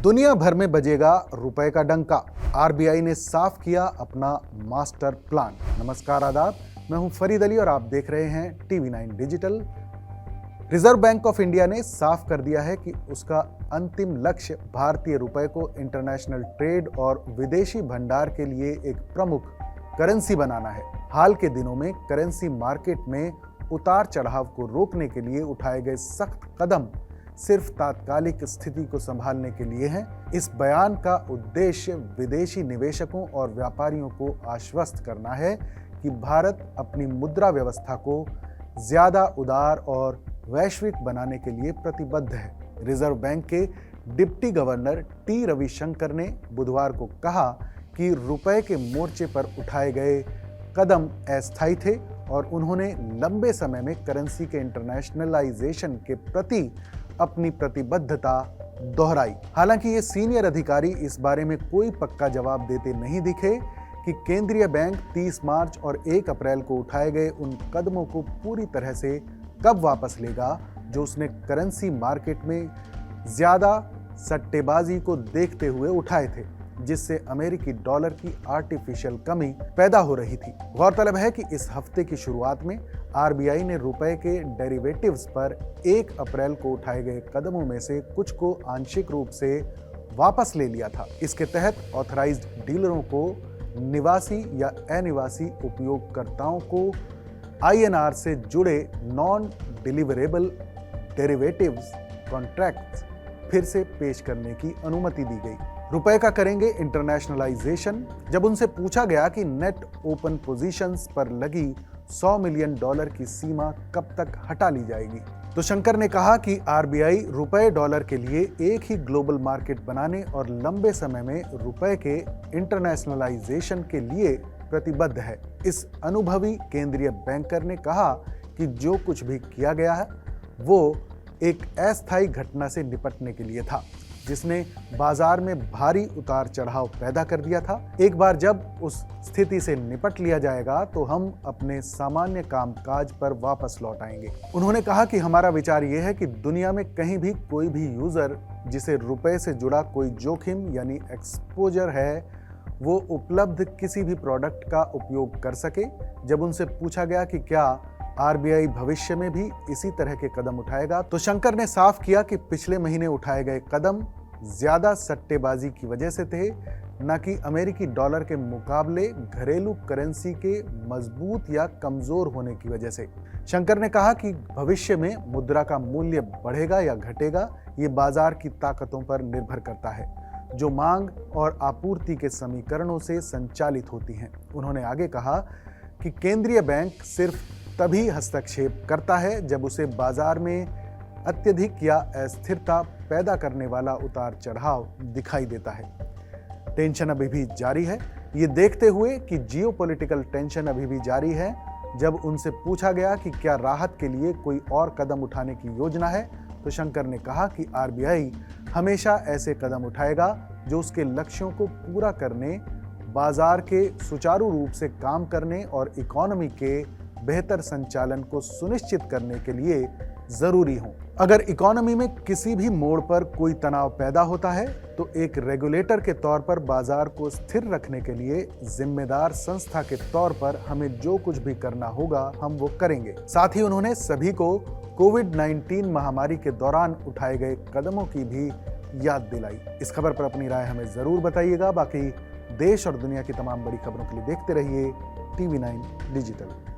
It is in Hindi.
दुनिया भर में बजेगा रुपए का डंका। आरबीआई ने साफ किया अपना मास्टर प्लान। नमस्कार, आदाब, मैं हूं फरीद अली और आप देख रहे हैं TV9 digital. Reserve bank of India ने साफ कर दिया है कि उसका अंतिम लक्ष्य भारतीय रुपए को इंटरनेशनल ट्रेड और विदेशी भंडार के लिए एक प्रमुख करेंसी बनाना है। हाल के दिनों में करेंसी मार्केट में उतार चढ़ाव को रोकने के लिए उठाए गए सख्त कदम सिर्फ तात्कालिक स्थिति को संभालने के लिए हैं। इस बयान का उद्देश्य विदेशी निवेशकों और व्यापारियों को आश्वस्त करना है कि भारत अपनी मुद्रा व्यवस्था को ज्यादा उदार और वैश्विक बनाने के लिए प्रतिबद्ध है। रिजर्व बैंक के डिप्टी गवर्नर टी रविशंकर ने बुधवार को कहा कि रुपए के मोर्चे पर उठाए गए कदम अस्थायी थे और उन्होंने लंबे समय में करेंसी के इंटरनेशनलाइजेशन के प्रति अपनी प्रतिबद्धता दोहराई। हालांकि ये सीनियर अधिकारी इस बारे में कोई पक्का जवाब देते नहीं दिखे कि केंद्रीय बैंक 30 मार्च और 1 अप्रैल को उठाए गए उन कदमों को पूरी तरह से कब वापस लेगा जो उसने करेंसी मार्केट में ज्यादा सट्टेबाजी को देखते हुए उठाए थे, जिससे अमेरिकी डॉलर की आर्टिफिशियल कमी पैदा हो रही थी। गौरतलब है कि इस हफ्ते की शुरुआत में आरबीआई ने रुपए के डेरिवेटिव्स पर 1 अप्रैल को उठाए गए कदमों में से कुछ को आंशिक रूप से वापस ले लिया था। इसके तहत ऑथराइज्ड डीलरों को निवासी या अनिवासी उपयोगकर्ताओं को आईएनआर से जुड़े नॉन डिलीवरेबल डेरिवेटिव्स कॉन्ट्रैक्ट्स फिर से पेश करने की अनुमति दी गई। रुपए का करेंगे इंटरनेशनलाइजेशन। जब उनसे पूछा गया कि नेट ओपन पोजीशंस पर लगी $100 मिलियन की सीमा कब तक हटा ली जाएगी, तो शंकर ने कहा कि आरबीआई रुपए डॉलर के लिए एक ही ग्लोबल मार्केट बनाने और लंबे समय में रुपए के इंटरनेशनलाइजेशन के लिए प्रतिबद्ध है। इस अनुभवी केंद्रीय बैंकर ने कहा कि जो कुछ भी किया गया है वो एक अस्थायी घटना से निपटने के लिए था, जिसने बाजार में भारी उतार चढ़ाव पैदा कर दिया था। एक बार जब उस स्थिति से निपट लिया जाएगा तो हम अपने सामान्य कामकाज पर वापस लौट आएंगे। उन्होंने कहा कि हमारा विचार यह है कि दुनिया में कहीं भी कोई भी यूजर जिसे रुपए से जुड़ा कोई जोखिम यानी एक्सपोजर है, वो उपलब्ध किसी भी प्रोडक्ट का उपयोग कर सके। जब उनसे पूछा गया कि क्या आरबीआई भविष्य में भी इसी तरह के कदम उठाएगा, तो शंकर ने साफ किया कि पिछले महीने उठाए गए कदम ज्यादा सट्टेबाजी की वजह से थे, न कि अमेरिकी डॉलर के मुकाबले घरेलू करेंसी के मजबूत या कमजोर होने की वजह से। शंकर ने कहा कि भविष्य में मुद्रा का मूल्य बढ़ेगा या घटेगा, ये बाजार की ताकतों पर निर्भर करता है जो मांग और आपूर्ति के समीकरणों से संचालित होती हैं। उन्होंने आगे कहा कि केंद्रीय बैंक सिर्फ तभी हस्तक्षेप करता है जब उसे बाजार में अत्यधिक या अस्थिरता पैदा करने वाला उतार चढ़ाव दिखाई देता है। टेंशन अभी भी जारी है। ये देखते हुए कि जियोपॉलिटिकल टेंशन अभी भी जारी है, जब उनसे पूछा गया कि क्या राहत के लिए कोई और कदम उठाने की योजना है, तो शंकर ने कहा कि आरबीआई हमेशा ऐसे कदम उठाएगा जो उसके लक्ष्यों को पूरा करने, बाजार के सुचारू रूप से काम करने और इकोनॉमी के बेहतर संचालन को सुनिश्चित करने के लिए जरूरी हो। अगर इकोनॉमी में किसी भी मोड़ पर कोई तनाव पैदा होता है तो एक रेगुलेटर के तौर पर बाजार को स्थिर रखने के लिए जिम्मेदार संस्था के तौर पर हमें जो कुछ भी करना होगा हम वो करेंगे। साथ ही उन्होंने सभी को कोविड-19 महामारी के दौरान उठाए गए कदमों की भी याद दिलाई। इस खबर पर अपनी राय हमें जरूर बताइएगा। बाकी देश और दुनिया की तमाम बड़ी खबरों के लिए देखते रहिए टीवी9 डिजिटल।